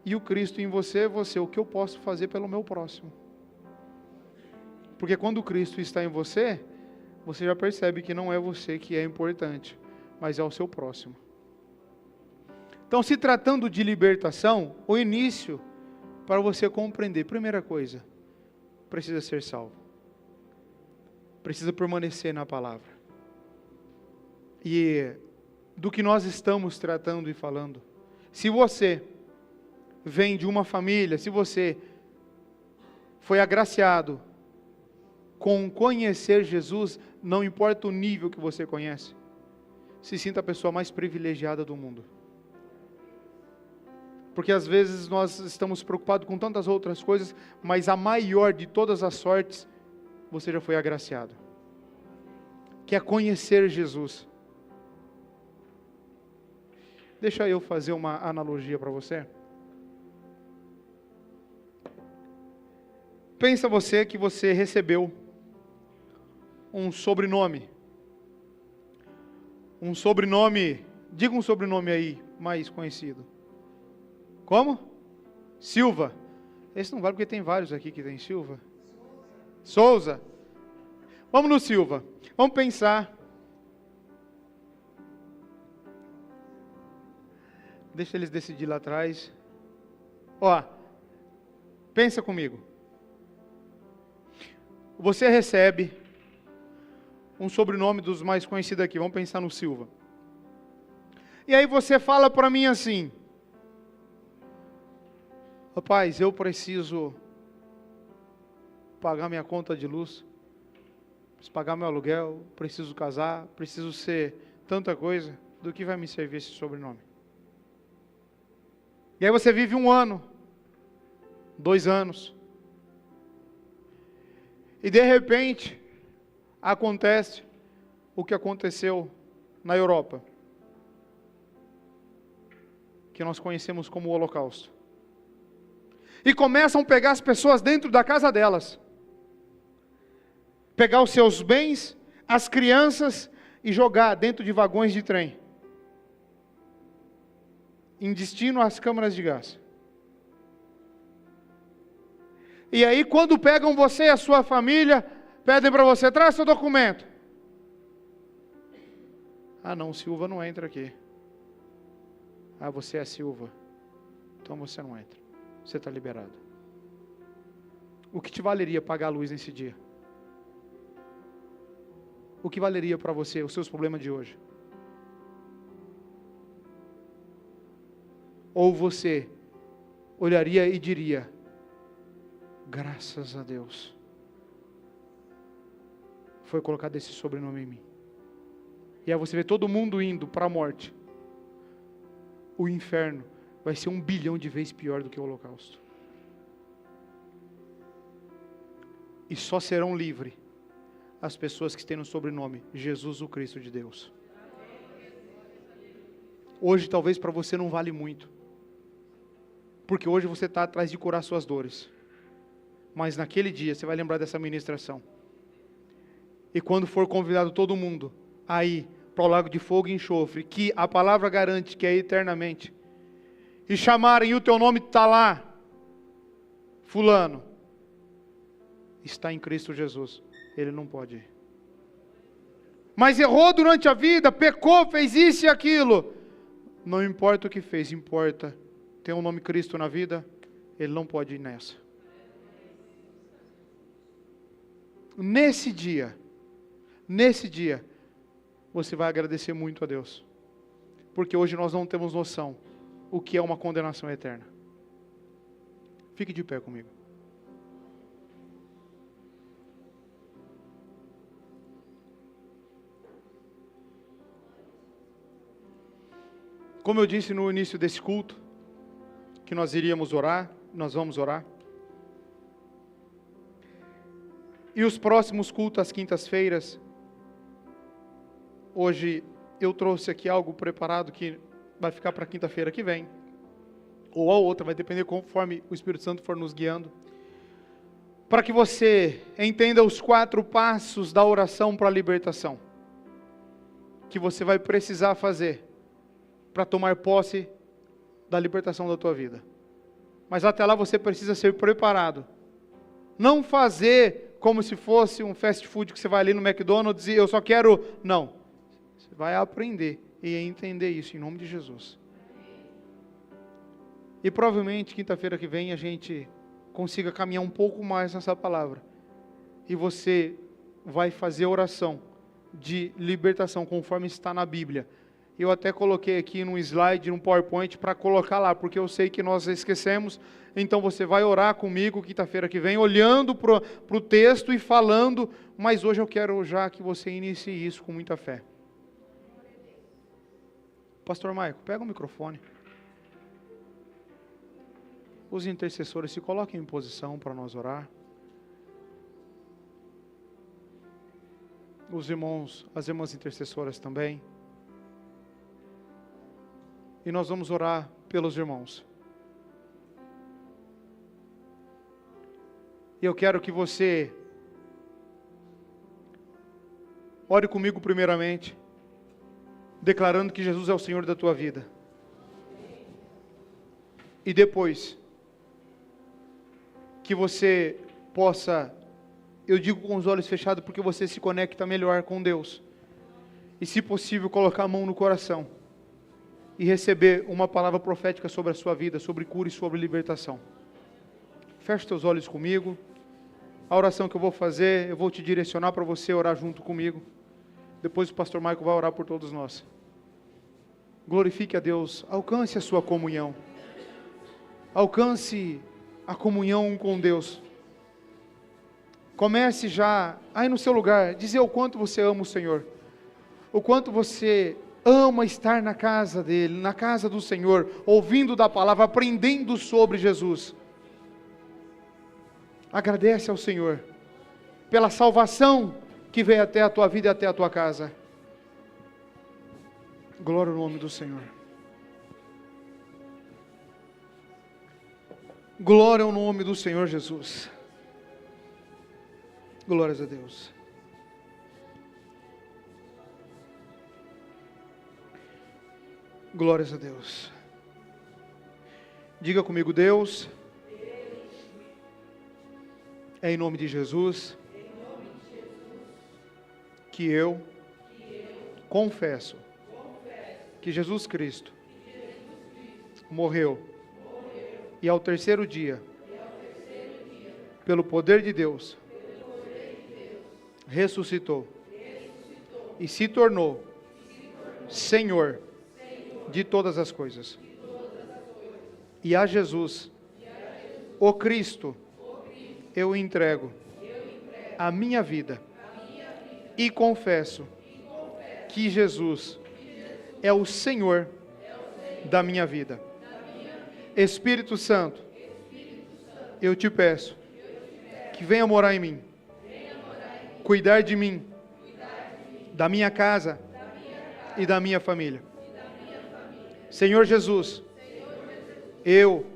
e o Cristo em você, o que eu posso fazer pelo meu próximo. Porque quando o Cristo está em você, você já percebe que não é você que é importante, mas é o seu próximo. Então, se tratando de libertação, o início, para você compreender, primeira coisa, precisa ser salvo. Precisa permanecer na palavra. E do que nós estamos tratando e falando, se você vem de uma família, se você foi agraciado com conhecer Jesus, não importa o nível que você conhece, se sinta a pessoa mais privilegiada do mundo. Porque às vezes nós estamos preocupados com tantas outras coisas, mas a maior de todas as sortes, você já foi agraciado, que é conhecer Jesus. Deixa eu fazer uma analogia para você. Pensa você que você recebeu um sobrenome. Um sobrenome, diga um sobrenome aí, mais conhecido. Como? Silva. Esse não vale porque tem vários aqui que tem Silva. Souza. Vamos no Silva. Vamos pensar. Deixa eles decidir lá atrás. Ó, pensa comigo. Você recebe um sobrenome dos mais conhecidos aqui. Vamos pensar no Silva. E aí você fala para mim assim: rapaz, eu preciso pagar minha conta de luz, preciso pagar meu aluguel, preciso casar, preciso ser tanta coisa. Do que vai me servir esse sobrenome? E aí você vive 1 ano, 2 anos, e de repente acontece o que aconteceu na Europa, que nós conhecemos como o Holocausto. E começam a pegar as pessoas dentro da casa delas, pegar os seus bens, as crianças, e jogar dentro de vagões de trem, em destino às câmaras de gás. E aí quando pegam você e a sua família, pedem para você: traz seu documento. Ah não, Silva não entra aqui. Ah, você é Silva, então você não entra, você está liberado. O que te valeria pagar a luz nesse dia? O que valeria para você os seus problemas de hoje? Ou você olharia e diria: graças a Deus, foi colocado esse sobrenome em mim. E aí você vê todo mundo indo para a morte. O inferno vai ser 1 bilhão de vezes pior do que o holocausto. E só serão livres as pessoas que têm no sobrenome Jesus o Cristo de Deus. Hoje talvez para você não vale muito, porque hoje você está atrás de curar suas dores. Mas naquele dia você vai lembrar dessa ministração. E quando for convidado todo mundo a ir para o lago de fogo e enxofre, que a palavra garante que é eternamente, e chamarem e o teu nome está lá, fulano, está em Cristo Jesus, ele não pode ir. Mas errou durante a vida, pecou, fez isso e aquilo. Não importa o que fez, importa ter o nome Cristo na vida, ele não pode ir nessa. Nesse dia, você vai agradecer muito a Deus, porque hoje nós não temos noção o que é uma condenação eterna. Fique de pé comigo. Como eu disse no início desse culto, que nós iríamos orar, nós vamos orar. E os próximos cultos, às quintas-feiras, hoje eu trouxe aqui algo preparado que vai ficar para quinta-feira que vem, ou a outra, vai depender conforme o Espírito Santo for nos guiando, para que você entenda os 4 passos da oração para a libertação, que você vai precisar fazer para tomar posse da libertação da tua vida. Mas até lá você precisa ser preparado. Não fazer como se fosse um fast food que você vai ali no McDonald's e eu só quero... Não. Você vai aprender e entender isso em nome de Jesus. E provavelmente quinta-feira que vem a gente consiga caminhar um pouco mais nessa palavra. E você vai fazer oração de libertação conforme está na Bíblia. Eu até coloquei aqui num slide, num PowerPoint, para colocar lá, porque eu sei que nós esquecemos. Então você vai orar comigo quinta-feira que vem, olhando para o texto e falando, mas hoje eu quero já que você inicie isso com muita fé. Pastor Maico, pega o microfone. Os intercessores se coloquem em posição para nós orar. Os irmãos, as irmãs intercessoras também. E nós vamos orar pelos irmãos. E eu quero que você ore comigo primeiramente, declarando que Jesus é o Senhor da tua vida. E depois, que você possa, eu digo com os olhos fechados, porque você se conecta melhor com Deus. E se possível, colocar a mão no coração. E receber uma palavra profética sobre a sua vida, sobre cura e sobre libertação. Feche teus olhos comigo. A oração que eu vou fazer, eu vou te direcionar para você orar junto comigo. Depois o pastor Michael vai orar por todos nós. Glorifique a Deus, alcance a sua comunhão. Alcance a comunhão com Deus. Comece já, aí no seu lugar, dizer o quanto você ama o Senhor. O quanto você ama estar na casa dEle, na casa do Senhor, ouvindo da palavra, aprendendo sobre Jesus. Agradece ao Senhor pela salvação que veio até a tua vida e até a tua casa. Glória ao nome do Senhor. Glória ao nome do Senhor Jesus. Glórias a Deus. Glórias a Deus. Diga comigo, Deus, é em nome de Jesus que eu confesso que Jesus Cristo morreu e ao terceiro dia, pelo poder de Deus, ressuscitou e se tornou Senhor de todas as coisas. E a Jesus, o Cristo, eu entrego a minha vida e confesso que Jesus é o Senhor da minha vida. Espírito Santo, eu te peço que venha morar em mim, cuidar de mim, da minha casa e da minha família. Senhor Jesus, eu,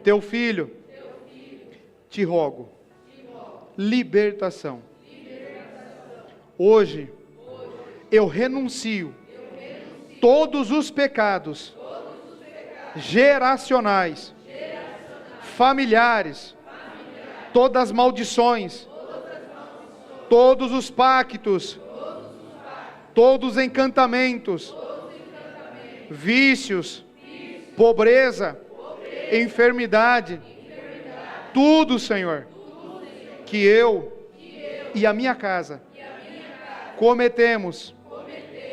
teu filho, te rogo, libertação. Hoje, eu renuncio todos os pecados geracionais, familiares, todas as maldições, todos os pactos, todos os encantamentos, vícios, pobreza, enfermidade, tudo, Senhor, que eu e a minha casa cometemos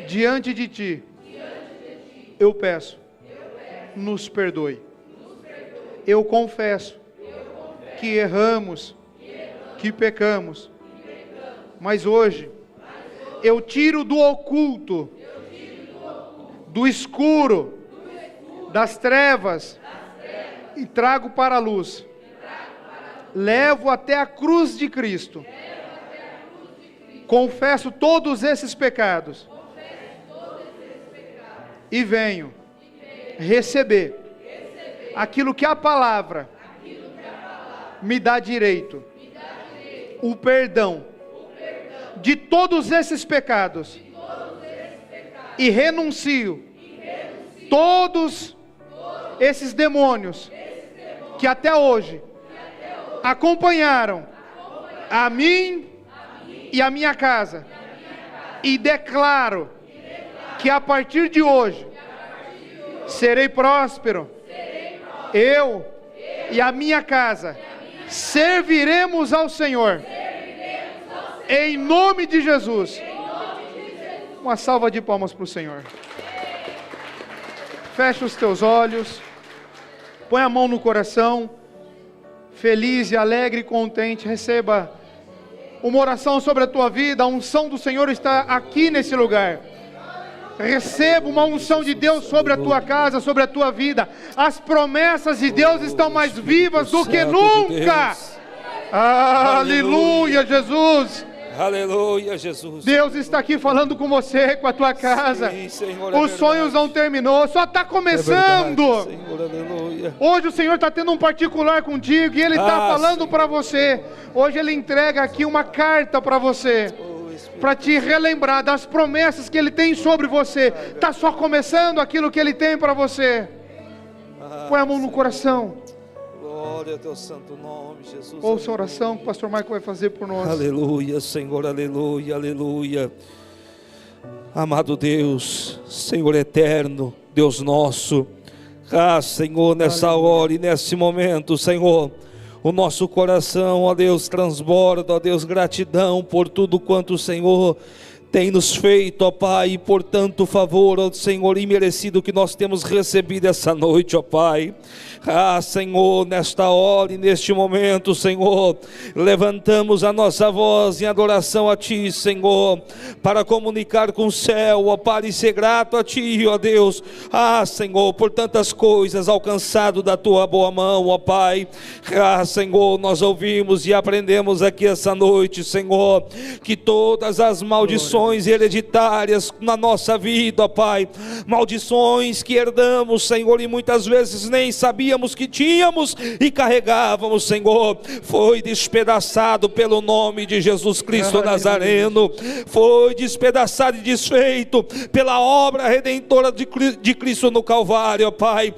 diante de Ti, eu peço, nos perdoe. Eu confesso que erramos, que pecamos, mas hoje eu tiro do oculto, do escuro, das trevas, e trago para a luz. Levo até a cruz de Cristo. Confesso todos esses pecados. E venho receber aquilo que a palavra me dá direito. O perdão de todos esses pecados. E renuncio todos esses demônios que até hoje acompanharam a mim e a minha casa. E declaro que a partir de hoje serei próspero. Eu e a minha casa serviremos ao Senhor. Em nome de Jesus. Uma salva de palmas para o Senhor. Fecha os teus olhos. Põe a mão no coração. Feliz e alegre e contente. Receba uma oração sobre a tua vida. A unção do Senhor está aqui nesse lugar. Receba uma unção de Deus sobre a tua casa, sobre a tua vida. As promessas de Deus estão mais vivas do que nunca. Aleluia, Jesus. Aleluia, Jesus. Deus está aqui falando com você, com a tua casa. Sim, Senhor, Os sonhos não terminou, só está começando. É verdade, Senhor, aleluia. Hoje o Senhor está tendo um particular contigo e Ele está falando para você. Hoje Ele entrega aqui uma carta para você, para te relembrar das promessas que Ele tem sobre você. Está só começando aquilo que Ele tem para você. Põe a mão no coração. Glória ao teu santo nome, Jesus. Ouça a oração que o pastor Michael vai fazer por nós. Aleluia, Senhor, aleluia, aleluia. Amado Deus, Senhor eterno, Deus nosso. Senhor, nessa hora e nesse momento, Senhor, o nosso coração, ó Deus, transborda, ó Deus, gratidão por tudo quanto o Senhor tem nos feito, ó Pai, e por tanto favor, ó Senhor, imerecido que nós temos recebido essa noite, ó Pai. Senhor, nesta hora e neste momento, Senhor, levantamos a nossa voz em adoração a Ti, Senhor, para comunicar com o céu, ó Pai, e ser grato a Ti, ó Deus, Senhor, por tantas coisas alcançado da Tua boa mão, ó Pai. Senhor, nós ouvimos e aprendemos aqui essa noite, Senhor, que todas as maldições hereditárias na nossa vida, ó Pai, maldições que herdamos, Senhor, e muitas vezes nem sabíamos que tínhamos e carregávamos, Senhor, foi despedaçado pelo nome de Jesus Cristo Nazareno, foi despedaçado e desfeito pela obra redentora de Cristo no Calvário, ó Pai.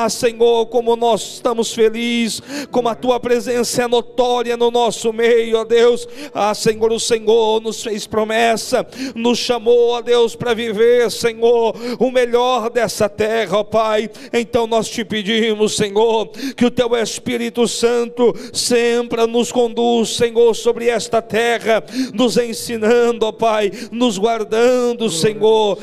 Senhor, como nós estamos felizes, como a Tua presença é notória no nosso meio, ó Deus. Senhor, o Senhor nos fez promessa, nos chamou, ó Deus, para viver, Senhor, o melhor dessa terra, ó Pai. Então nós te pedimos, Senhor, que o Teu Espírito Santo sempre nos conduz, Senhor, sobre esta terra, nos ensinando, ó Pai, nos guardando, Senhor.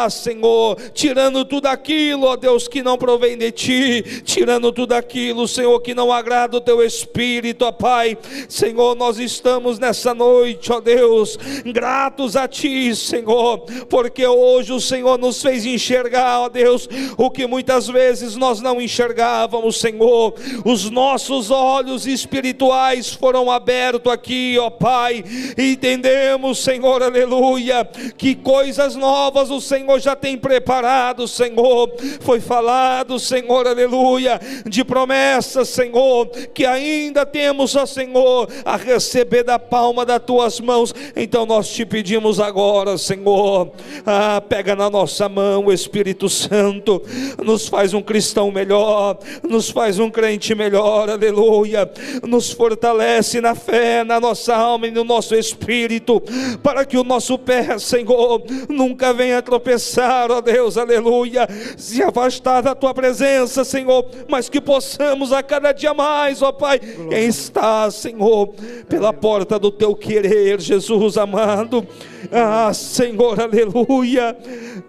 Senhor, tirando tudo aquilo, ó Deus, que não provém de Ti, tirando tudo aquilo, Senhor, que não agrada o Teu Espírito, ó Pai. Senhor, nós estamos nessa noite, ó Deus, gratos a Ti, Senhor, porque hoje o Senhor nos fez enxergar, ó Deus, o que muitas vezes nós não enxergávamos, Senhor. Os nossos olhos espirituais foram abertos aqui, ó Pai, e entendemos, Senhor, aleluia, que coisas novas o Senhor já tem preparado, Senhor. Foi falado, Senhor, aleluia, de promessas, Senhor, que ainda temos, ó Senhor, a receber da palma das Tuas mãos. Então nós te pedimos agora, Senhor, pega na nossa mão o Espírito Santo, nos faz um cristão melhor, nos faz um crente melhor, aleluia, nos fortalece na fé, na nossa alma e no nosso espírito, para que o nosso pé, Senhor, nunca venha tropeçar, ó Deus, aleluia, se afastar da Tua presença, Senhor, mas que possamos a cada dia mais, ó Pai, estar, Senhor, pela porta do Teu querer, Jesus amado. Senhor, aleluia,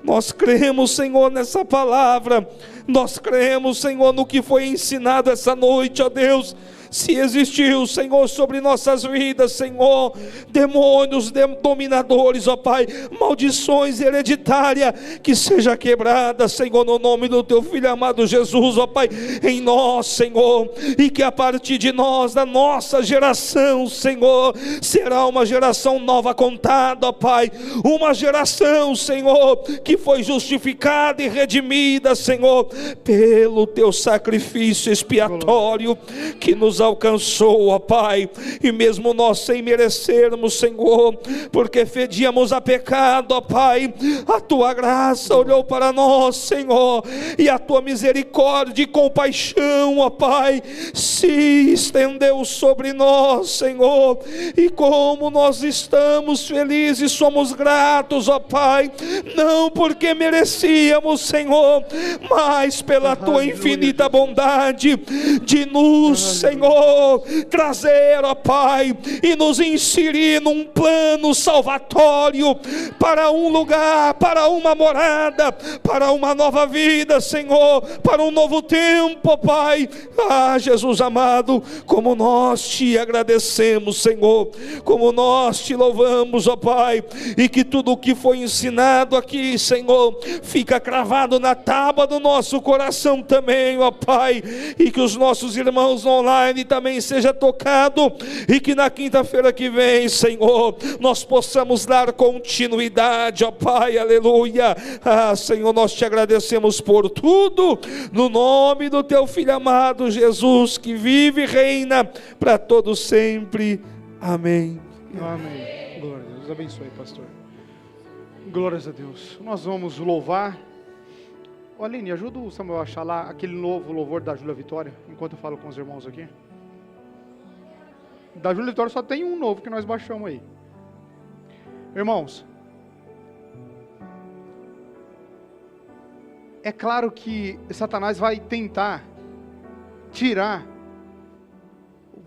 nós cremos, Senhor, nessa palavra, nós cremos, Senhor, no que foi ensinado essa noite, ó Deus. Se existiu, Senhor, sobre nossas vidas, Senhor, demônios dominadores, ó Pai, maldições hereditárias, que seja quebrada, Senhor, no nome do Teu Filho amado Jesus, ó Pai, em nós, Senhor, e que a partir de nós, da nossa geração, Senhor, será uma geração nova contada, ó Pai, uma geração, Senhor, que foi justificada e redimida, Senhor, pelo Teu sacrifício expiatório, que nos alcançou, ó Pai, e mesmo nós sem merecermos, Senhor, porque fedíamos a pecado, ó Pai, a Tua graça olhou para nós, Senhor, e a Tua misericórdia e compaixão, ó Pai, se estendeu sobre nós, Senhor, e como nós estamos felizes, somos gratos, ó Pai, não porque merecíamos, Senhor, mas pela Tua infinita bondade de nos, Senhor, trazer, ó Pai, e nos inserir num plano salvatório, para um lugar, para uma morada, para uma nova vida, Senhor, para um novo tempo, ó Pai. Jesus amado, como nós Te agradecemos, Senhor, como nós Te louvamos, ó Pai, e que tudo o que foi ensinado aqui, Senhor, fica cravado na tábua do nosso coração também, ó Pai, e que os nossos irmãos online online também seja tocado, e que na quinta-feira que vem, Senhor, nós possamos dar continuidade, ó Pai, aleluia. Senhor, nós te agradecemos por tudo, no nome do teu Filho amado Jesus, que vive e reina para todos sempre. Amém. Amém. Glória a Deus. Deus abençoe, pastor. Glórias a Deus. Nós vamos louvar. Ô, Aline, ajuda o Samuel a achar lá aquele novo louvor da Júlia Vitória, enquanto eu falo com os irmãos aqui. Da Júlia Vitória só tem um novo que nós baixamos aí. Irmãos, é claro que Satanás vai tentar tirar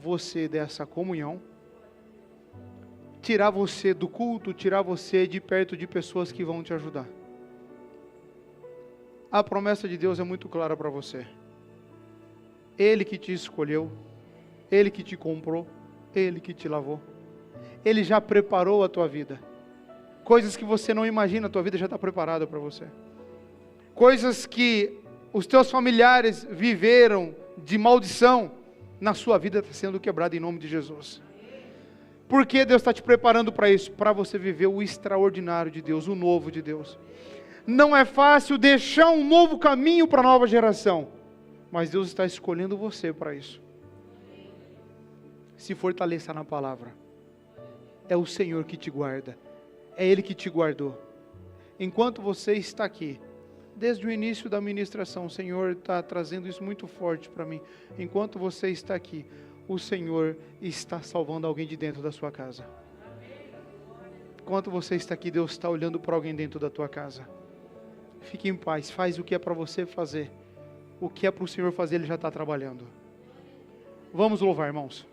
você dessa comunhão, tirar você do culto, tirar você de perto de pessoas que vão te ajudar. A promessa de Deus é muito clara para você. Ele que te escolheu, Ele que te comprou, Ele que te lavou. Ele já preparou a tua vida. Coisas que você não imagina, a tua vida já está preparada para você. Coisas que os teus familiares viveram de maldição, na sua vida está sendo quebrada em nome de Jesus. Por que Deus está te preparando para isso? Para você viver o extraordinário de Deus, o novo de Deus. Não é fácil deixar um novo caminho para a nova geração, mas Deus está escolhendo você para isso. Se fortaleça na palavra. É o Senhor que te guarda. É Ele que te guardou. Enquanto você está aqui, desde o início da ministração, o Senhor está trazendo isso muito forte para mim. Enquanto você está aqui, o Senhor está salvando alguém de dentro da sua casa. Enquanto você está aqui, Deus está olhando para alguém dentro da tua casa. Fique em paz, faz o que é para você fazer. O que é para o Senhor fazer, Ele já está trabalhando. Vamos louvar, irmãos.